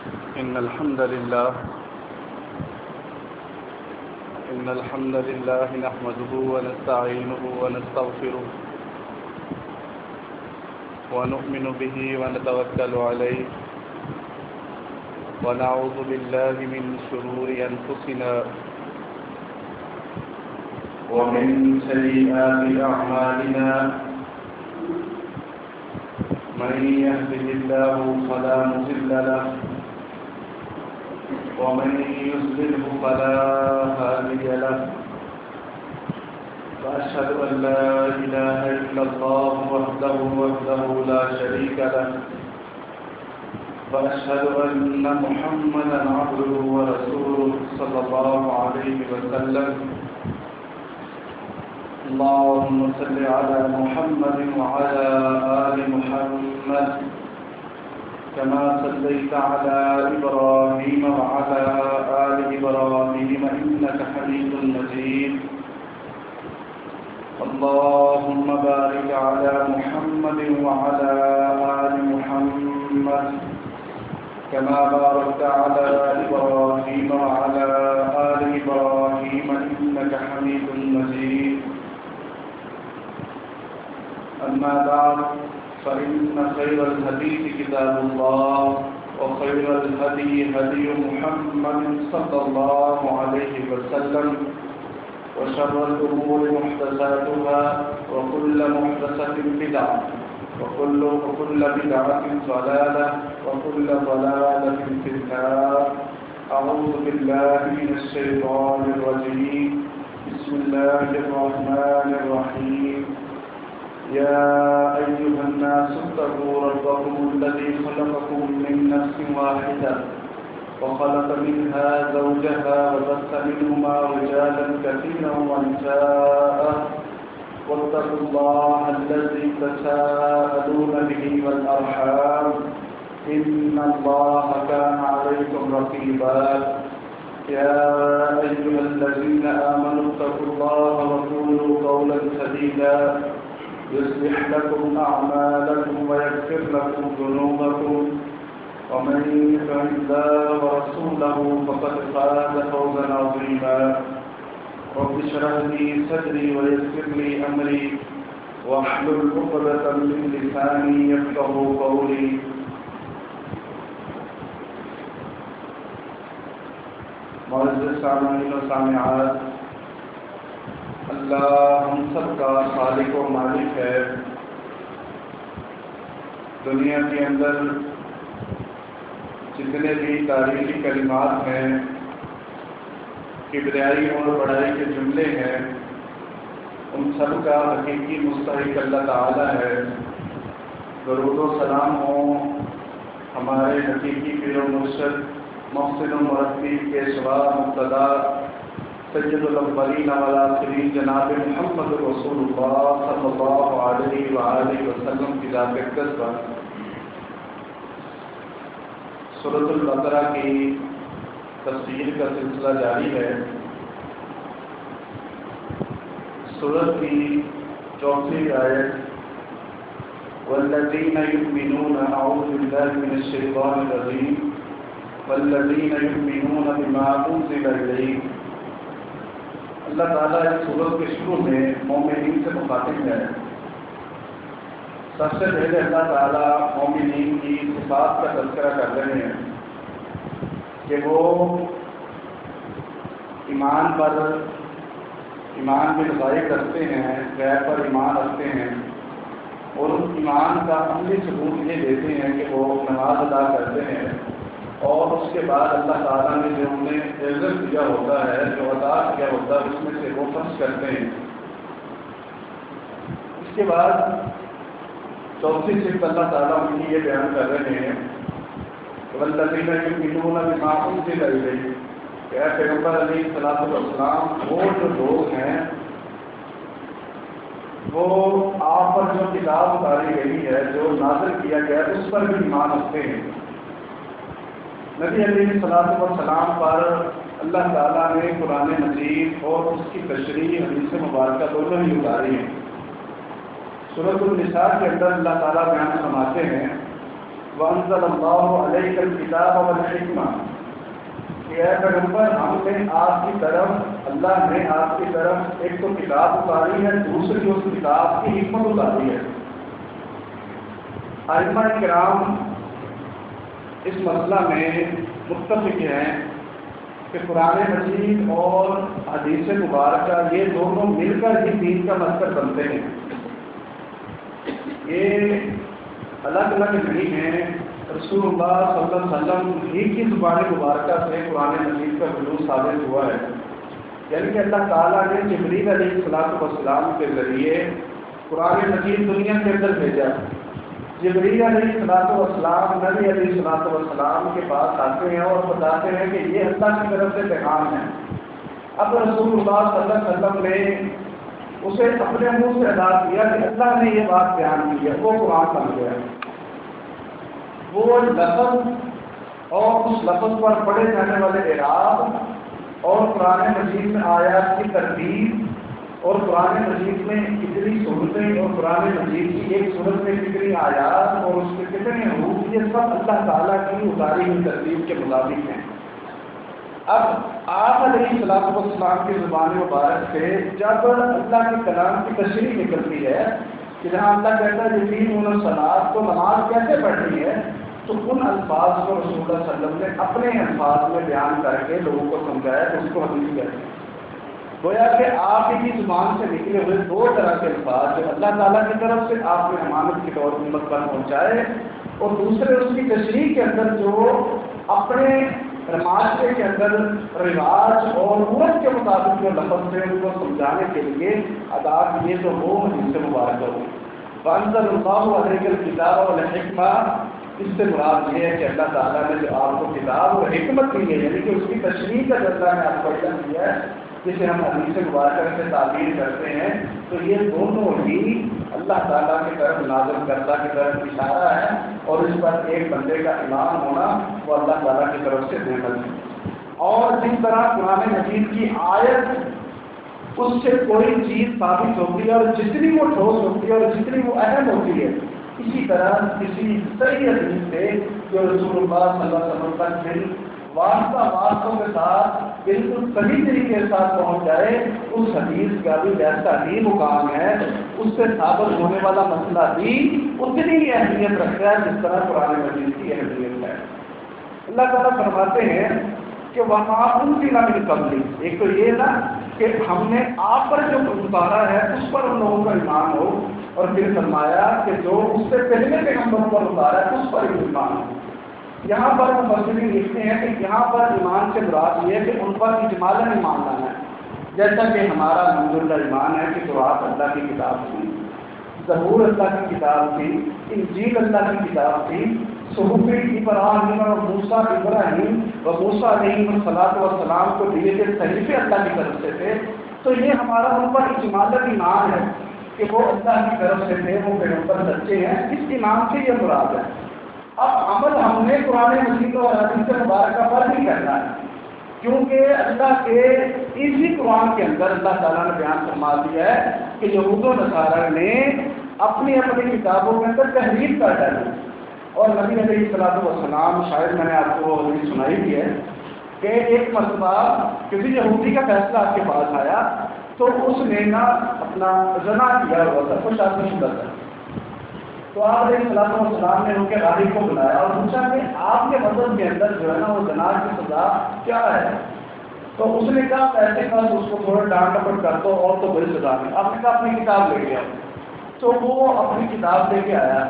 إن الحمد لله نحمده ونستعينه ونستغفره ونؤمن به ونتوكل عليه ونعوذ بالله من شرور أنفسنا ومن سيئات أعمالنا من يهده الله فلا مضل له ومن يضلله فلا هادي له وأشهد أن لا إله إلا الله وحده لا شريك له وأشهد أن محمدا عبده ورسوله صلى الله عليه وسلم اللهم صل على محمد وعلى آل محمد كما صليت على إبراهيم وعلى آل إبراهيم إنك حميد مجيد اللهم بارك على محمد وعلى آل محمد كما باركت على إبراهيم وعلى آل إبراهيم إنك حميد مجيد أما بعد فإن خير الحديث كتاب الله وخير الهدي هدي محمد صلى الله عليه وسلم وشر الأمور محدثاتها وكل محدثة بدعة وكل بدعة ضلالة وكل ضلالة في النار. أعوذ بالله من الشيطان الرجيم. بسم الله الرحمن الرحيم. يا أيها الناس اتقوا ربكم الذي خلقكم من نفس واحدة وخلق منها زوجها وبث منهما رجالا كثيرا ونساء واتقوا الله الذي تساءلون به والأرحام إن الله كان عليكم رقيبا. يا أيها الذين آمنوا اتقوا الله وقولوا قولا سديدا يصلح لكم أعمالكم ويغفر لكم ذنوبكم ومن يطع الله ورسوله فقد فاز فوزا عظيما. رب اشرح لي صدري ويسر لي أمري واحلل عقدة من لساني يفقهوا قولي. معزز سامعین و سامعات، اللہ ہم سب کا خالق و مالک ہے. دنیا کے اندر جتنے بھی تاریخی کلمات ہیں، کبریائی اور بڑائی کے جملے ہیں، ان سب کا حقیقی مستحق اللہ تعالی ہے. درود و سلام ہو ہمارے حقیقی پیر و مرشد، محسن و مربی، پیشوا مقتدا، سید الاولین والآخرین جناب محمد رسول اللہ صلی اللہ علیہ وآلہ وسلم کی ذات اقدس پر سورۃ البقرہ کی تفسیر کا سلسلہ جاری ہے. سورۃ کی 34 آیت والذین یؤمنون اعوذ باللہ من الشیطان الرجیم والذین یؤمنون بما انزل الیک. اللہ تعالیٰ اس سورت کے شروع میں مومنین سے مخاطب ہے. سب سے پہلے اللہ تعالیٰ مومنین کی صفات کا تذکرہ کر رہے ہیں کہ وہ ایمان بالغیب رکھتے ہیں، غیب پر ایمان رکھتے ہیں، اور اس ایمان کا عملی ثبوت یہ دیتے ہیں کہ وہ نماز ادا کرتے ہیں، اور اس کے بعد اللہ تعالیٰ نے جو انہیں عزت دیا ہوتا ہے، جو عطا کیا ہوتا ہے، اس میں سے وہ خرچ کرتے ہیں. اس کے بعد چوتھی صفت اللہ تعالیٰ ان کی یہ بیان کر رہے ہیں والذین یؤمنون بما انزل الیک، کہ اے پیغمبر علیہ السلام، وہ جو لوگ ہیں وہ آپ پر جو کتاب اتاری گئی ہے، جو نازل کیا گیا ہے، اس پر بھی ایمان رکھتے ہیں. نبی علیہ السلام پر اللہ تعالیٰ نے قرآن مجید اور اس کی تشریح حدیث مبارکہ دونوں ہی اتاری ہیں. سورۃ النساء کے اندر اللہ تعالیٰ بیان فرماتے ہیں وَأَنزَلَ اللَّهُ عَلَيْكَ الْكِتَابَ وَالْحِكْمَةَ کہ اے پیغمبر ہم نے آپ کی طرف اللہ نے آپ کی طرف ایک تو کتاب اتاری ہے، دوسری اس کتاب کی حکمت اتاری ہے۔ ائمہ کرام اس مسئلہ میں متفق ہیں کہ قرآن مجید اور حدیث مبارکہ یہ دونوں مل کر ہی دین کا مظہر بنتے ہیں، یہ الگ الگ نہیں ہیں۔ رسول اللہ صلی اللہ علیہ وسلم ہی کی زبان مبارکہ سے قرآن مجید کا حضور ثابت ہوا ہے، یعنی کہ اللہ تعالیٰ نے جبریل علیہ السلام کے ذریعے قرآن مجید دنیا کے اندر بھیجا۔ جبریل علیہ السلام نبی علیہ السلام کے پاس آتے ہیں اور بتاتے ہیں کہ یہ اللہ کی طرف سے پیغام ہے۔ اب رسول اللہ صلی اللہ علیہ وسلم نے اسے اپنے منہ سے ادا کیا کہ اللہ نے یہ بات بیان کی ہے، وہ قرآن بن گیا۔ وہ لفظ اور اس لفظ پر پڑھے جانے والے اعراب اور قرآن مجید میں آیات کی ترتیب اور قرآن مجید میں کتنی صورتیں اور قرآن مجید کی ایک صورت میں کتنی آیات اور اس کے کتنے حروف، یہ سب اللہ تعالیٰ کی اتاری ہوئی ترتیب کے مطابق ہیں۔ اب آپ علیہ السلام کی زبان مبارک سے جب اللہ کے کلام کی تشریح نکلتی ہے کہ جہاں اللہ کہتا ہے یقین الصلاۃ تو نماز کیسے پڑھنی ہے، تو ان الفاظ کو رسول اللہ صلی اللہ علیہ وسلم نے اپنے الفاظ میں بیان کر کے لوگوں کو سمجھایا کہ اس کو حدیث کہتے ہیں۔ گویا کہ آپ کی زبان سے نکلے ہوئے دو طرح کے الفاظ جو اللہ تعالیٰ کی طرف سے آپ نے امانت کے طور پر امت پر پہنچائے، اور دوسرے اس کی تشریح کے اندر جو اپنے معاشرے کے اندر رواج اور عرف کے مطابق جو لفظ تھے ان کو سمجھانے کے لیے ادا کیے، تو وہ حدیث مبارکہ ہوئی۔ وَأَنزَلَ اللَّهُ عَلَيْكَ الْكِتَابَ وَالْحِكْمَةَ، اس سے مراد یہ ہے کہ اللہ تعالیٰ نے جو آپ کو کتاب اور حکمت دی ہے، یعنی کہ اس کی تشریح کا جو اللہ نے آپ کو علم دیا ہے، جسے ہم حدیث مبارکہ سے تعبیر کرتے ہیں، تو یہ دونوں ہی اللہ تعالیٰ کی طرف نازل کردہ کی طرف اشارہ ہے، اور اس پر ایک بندے کا ایمان ہونا وہ اللہ تعالیٰ کی طرف سے نعمت ہے۔ اور جس طرح قرآن مجید کی آیت اس سے کوئی چیز ثابت ہوتی ہے اور جتنی وہ ٹھوس ہوتی ہے اور جتنی وہ اہم ہوتی ہے، اسی طرح کسی صحیح حدیث سے جو رسول اللہ صلی اللہ علیہ وسلم تک دل واسطوں کے ساتھ بالکل صحیح طریقے کے ساتھ پہنچ جائے، اس حدیث کا بھی ویسا ہی مقام ہے، اس سے ثابت ہونے والا مسئلہ بھی اتنی ہی اہمیت رکھتا ہے جس طرح قرآن مجید کی اہمیت ہے۔ اللہ تعالیٰ فرماتے ہیں کہ وَمَا أُنزِلَ مِن قَبْلِكَ، ایک تو یہ نا کہ ہم نے آپ پر جو اتارا ہے اس پر ان لوگوں کا ایمان ہو، اور پھر فرمایا کہ جو اس سے پہلے پیغمبروں پر اتارا ہے اس پر ایمان ہو۔ یہاں پر مفسرین لکھتے ہیں کہ یہاں پر ایمان سے مراد یہ ہے کہ ان پر اجمالاً ایمان لانا ہے، جیسا کہ ہمارا الحمدللہ ایمان ہے کہ تورات اللہ کی کتاب تھی، زبور اللہ کی کتاب تھی، انجیل اللہ کی کتاب تھی، صحف ابراہیم اور موسیٰ علیہ السلام کو دیے گئے صحیفے اللہ کی طرف سے تھے، تو یہ ہمارا ان پر اجمالاً ایمان ہے کہ وہ اللہ کی طرف سے تھے، وہ پیغمبر سچے ہیں، اس ایمان سے یہ مراد ہے۔ اب عمل ہم نے قرآن مجید اور حدیث مبارکہ پر نہیں کرنا ہے، کیونکہ اللہ کے اسی قرآن کے اندر اللہ تعالیٰ نے بیان فرما دیا ہے کہ یہود و نصارہ نے اپنی اپنی کتابوں کے اندر تحریف کر ڈالی، اور نبی علیہ السلام شاید میں نے آپ کو حدیث سنائی بھی ہے کہ ایک مرتبہ کسی یہودی کا فیصلہ آپ کے پاس آیا تو اس نے نا اپنا زنا کیا ہوا تھا، وہ شادی شدہ تھا، تو آپ علیہ السلام نے ان کے راہب کو بلایا اور پوچھا کہ آپ کے مذہب کے اندر جو ہے نا وہ زنا کی سزا کیا ہے؟ تو اس نے کہا ایسے بس اس کو تھوڑا ڈانٹ ڈپٹ کر دو اور تو بڑی سزا نہیں۔ آپ نے کہا اپنی کتاب لے کے آؤ، تو وہ اپنی کتاب لے کے آیا،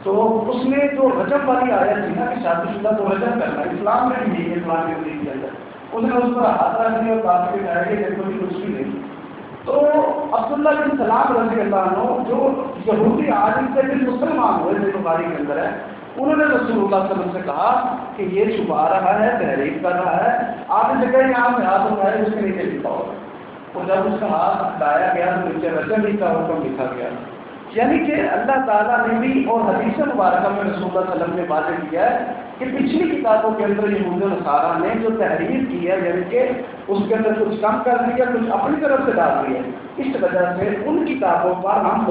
تو اس نے جو رجم والی آیت تھی نا کہ شادی شدہ تو رجم کرنا، اسلام میں بھی ہے، اسلام کے دین کے اندر اس نے اس پر ہاتھ رکھ دیا اور بات کے کہا کہ دیکھو بھی کچھ بھی نہیں۔ تو عبداللہ بن سلام رضی اللہ عنہ جو یہودی عالم سے پھر مسلمان ہوئے تھے، بخاری کے اندر ہے، انہوں نے رسول اللہ صلی اللہ علیہ وسلم سے کہا کہ یہ چھپا رہا ہے، تحریف کر رہا ہے، آپ نے کہا یہاں سے ہاتھ اٹھائے اس کے نیچے لکھا ہوگا، اور جب اس کا ہاتھ ہٹایا گیا تو نیچے رجم کا حکم لکھا گیا۔ یعنی کہ اللہ تعالیٰ نے بھی اور حدیث مبارکہ میں رسول اللہ صلی اللہ علیہ وسلم نے واضح کیا ہے کہ پچھلی کتابوں کے اندر یہود و نصارہ نے جو تحریر کی ہے، یعنی کہ اس کے اندر کچھ کم کر دیا، کچھ اپنی طرف سے ڈال دیا، اس وجہ سے ان کتابوں پر ہم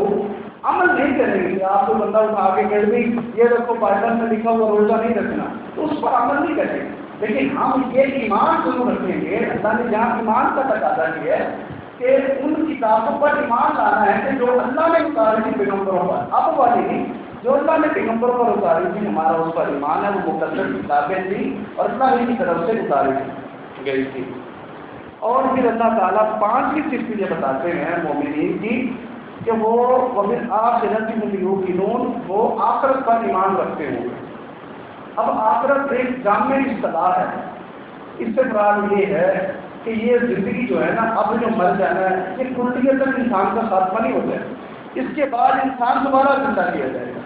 عمل نہیں کریں گے. آپ کو بندہ اٹھا کے کہہ دیں یہ دیکھو بائبل میں لکھا ہوا روزہ نہیں رکھنا، تو اس پر عمل نہیں کریں گے. لیکن ہم یہ ایمان ضرور رکھیں گے. اللہ نے جہاں ایمان کا تقاضا کیا ہے کہ ان کتابوں پر ایمان لانا ہے کہ جو اللہ نے اتاری تھی پیغمبروں پر، اب والی نہیں، جو اللہ نے پیغمبروں پر اتاری تھی ہمارا اس پر ایمان ہے. وہ مقدس کتابیں تھیں اور اللہ ہی کی طرف سے اتاری گئی تھی. اور پھر اللہ تعالیٰ 5ویں صفت یہ بتاتے ہیں مومنین کی کہ وہ وبالآخرۃ هم یوقنون، وہ آخرت پر ایمان رکھتے ہوں. اب آخرت ایک جامع اصطلاح ہے. اس سے مراد یہ ہے کہ یہ زندگی جو ہے نا، اب جو مر جانا ہے، یہ کلیتاً انسان کا خاتمہ نہیں ہوتا ہے. اس کے بعد انسان دوبارہ زندہ کیا جائے گا.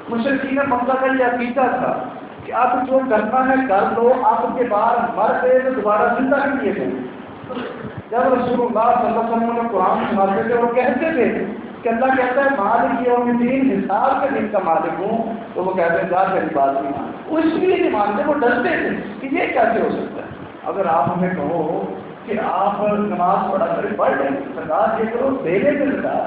مشرکین مکہ کا یہ عقیدہ تھا کہ آپ جو کرنا ہے کر لو، آپ کے بعد مر گئے تو دوبارہ زندہ نہیں کیے جائیں. جب رسول اللہ صلی اللہ علیہ وسلم نے قرآن سناتے تھے وہ کہتے تھے کہ اللہ کہتا ہے مالک یوم الدین، حساب کے دن کا مالک ہوں، تو وہ کہتے ہیں جا تیری بات نہیں مان. وہ اس لیے نہیں مانتے، وہ ڈرتے تھے کہ یہ کیسے ہو سکتا ہے. اگر آپ ہمیں کہو کہ آپ نماز پڑھا کریں، پڑھ لیں، سرکار یہ کرو، دینے میں لگا،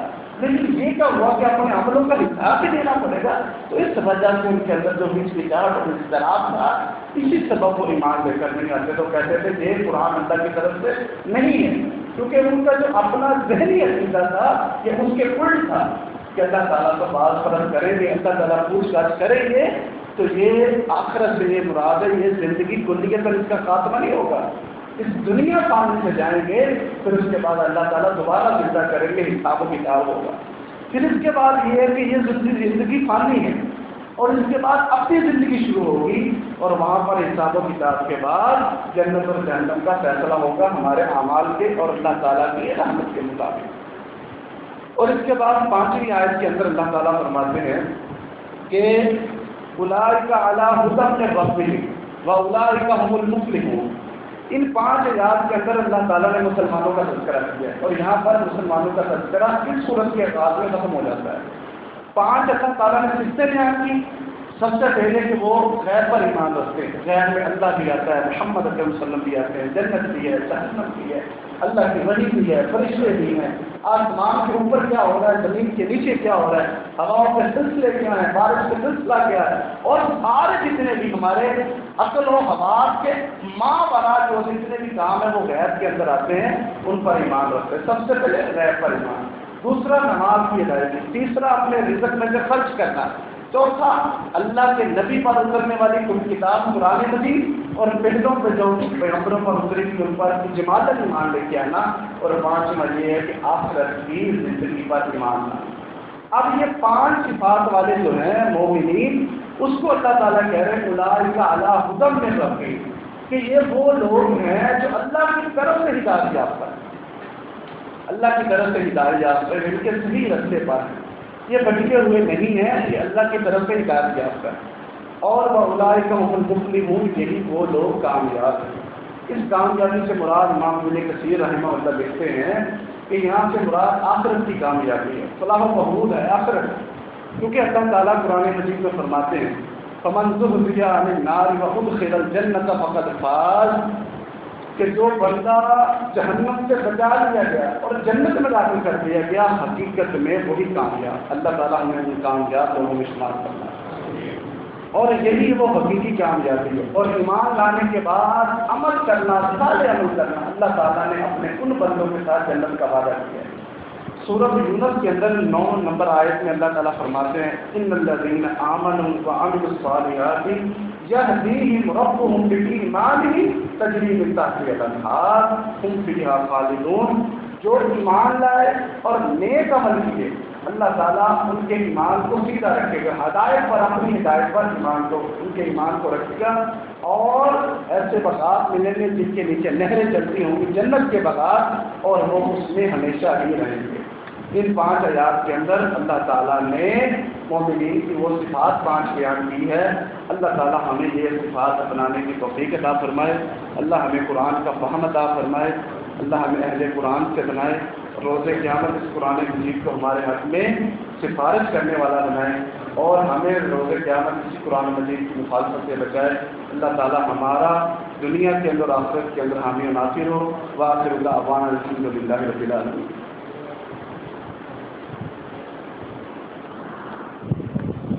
لیکن یہ کیا ہوا کہ اپنے عملوں کا حساب بھی دینا پڑے گا. تو اس وجہ سے ان کے اندر جو ہچکچاہٹ اور اضطراب تھا، اسی سبب وہ ایمان لے کر نہیں آتے. تو کہتے تھے یہ قرآن اللہ کی طرف سے نہیں ہے، کیونکہ ان کا جو اپنا ذہنی عقیدہ تھا یہ اس کے الٹ تھا کہ اللہ تعالیٰ کو بعض فرض کریں گے، اللہ تعالیٰ پوچھ گچھ کریں گے، تو یہ آخرت سے یہ مراد ہے، یہ زندگی کلیت پر اس کا خاتمہ نہیں ہوگا. اس دنیا فانی سے جائیں گے، پھر اس کے بعد اللہ تعالیٰ دوبارہ زندہ کریں گے، حساب و کتاب ہوگا. پھر اس کے بعد یہ ہے کہ یہ زندگی فانی ہے اور اس کے بعد اپنی زندگی شروع ہوگی، اور وہاں پر حساب و کتاب کے بعد جنت اور جہنم کا فیصلہ ہوگا ہمارے اعمال کے اور اللہ تعالیٰ کی رحمت کے مطابق. اور اس کے بعد 5ویں آیت کے اندر اللہ تعالیٰ فرماتے ہیں کہ اولئک علی ھدی من ربہم واولئک ھم المفلحون. ان 5 آیات کے اندر اللہ تعالیٰ نے مسلمانوں کا تذکرہ کیا ہے، اور یہاں پر مسلمانوں کا تذکرہ اس صورت کے آغاز میں ختم ہو جاتا ہے. 5 اللہ تعالیٰ نے کس سے بیان کی؟ سب سے پہلے کہ وہ غیر پر ایمان رکھتے ہیں. غیر میں اللہ بھی آتا ہے، محمد صلی اللہ علیہ وسلم بھی آتے ہیں، جنت بھی ہے، جہنم بھی ہے، اللہ کی وحی بھی ہے، فرشتے بھی ہیں، آسمان کے اوپر کیا ہو رہا ہے، زمین کے نیچے کیا ہو رہا ہے، ہواؤں کے سلسلے کیا ہیں، بارش کے سلسلہ کیا ہے، اور سارے جتنے بھی ہمارے عقل و حواس کے ماورا جو جتنے بھی کام ہیں وہ غیب کے اندر آتے ہیں، ان پر ایمان رکھتے ہیں. سب سے پہلے غیب پر ایمان. دوسرا نماز کی ادائیگی. تیسرا اپنے رزق میں سے خرچ کرنا. چوتھا اللہ کے نبی پر اترنے والی کوئی کتاب قرآن مجید اور پہلوں پہ جو پیغمبروں پر اتری تھی ان پر اجمالاً ایمان لے کے آنا. اور 5واں یہ ہے کہ آخرت کی زندگی پر ایمان لانا. اب یہ 5 صفات والے جو ہیں مومنین، اس کو اللہ تعالیٰ کہہ رہے ہیں اولئک علی ھدی من ربہم، کہ یہ وہ لوگ ہیں جو اللہ کی طرف سے ہدایت یافتہ ہیں، اللہ کی طرف سے ہدایت یافتہ ہیں، ان کے صحیح رستے پر ہیں، یہ بھٹکے ہوئے نہیں ہیں، یہ اللہ کی طرف سے ہدایت یافتہ ہیں. اور واولئک ھم المفلحون، یہی وہ لوگ کامیاب ہیں. اس کامیابی سے مراد امام ابن کثیر رحمہ اللہ لکھتے ہیں کہ یہاں سے مراد آخرت کی کامیابی ہے، فلاح و بہبود ہے آخرت. کیونکہ اللہ تعالیٰ قرآن مجید میں فرماتے ہیں فمن زحزح عن النار وادخل الجنۃ فقد فاز، کہ جو بندہ جہنم سے بچا لیا گیا اور جنت میں داخل کر دیا گیا، حقیقت میں وہی کامیاب. اللہ تعالیٰ ہمیں ان کامیاب دونوں میں شمار کرنا ہے، اور یہی وہ حقیقی کامیابی ہے. اور ایمان لانے کے بعد عمل کرنا، صالح عمل کرنا، اللہ تعالیٰ نے اپنے ان بندوں کے ساتھ جنت کا وعدہ کیا ہے. سورۃ یونس کے اندر 9 نمبر آیت میں اللہ تعالیٰ فرماتے ہیں ان الذین آمنوا وعملوا الصالحات یہدیہم ربہم بإیمانہم تجری من تحتہا الانہار ھم فیہا خالدون. جو ایمان لائے اور نیک عمل کیے، اللہ تعالیٰ ان کے ایمان کو سیدھا رکھے گا، ہدایت پر، اپنی ہدایت پر ایمان کو، ان کے ایمان کو رکھے گا، اور ایسے باغات ملیں گے جن کے نیچے نہریں چلتی ہوں گی، جنت کے باغات، اور وہ اس میں ہمیشہ ہی رہیں گے. ان 5 آیات کے اندر اللہ تعالیٰ نے مومنین کی وہ صفات 5 بیان کی ہے. اللہ تعالیٰ ہمیں یہ صفات اپنانے کی توفیق عطا فرمائے. اللہ ہمیں قرآن کا فہم عطا فرمائے. اللہ ہمیں اہل قرآن سے بنائے. روز قیامت اس قرآن مجید کو ہمارے حق میں سفارش کرنے والا بنائے، اور ہمیں روز قیامت اسی قرآن مجید کی مخالفت سے بچائے. اللہ تعالیٰ ہمارا دنیا کے اندر آخرت کے اندر حامی و ناصر ہو. وآخر دعوانا الحمد للہ رب العالمین.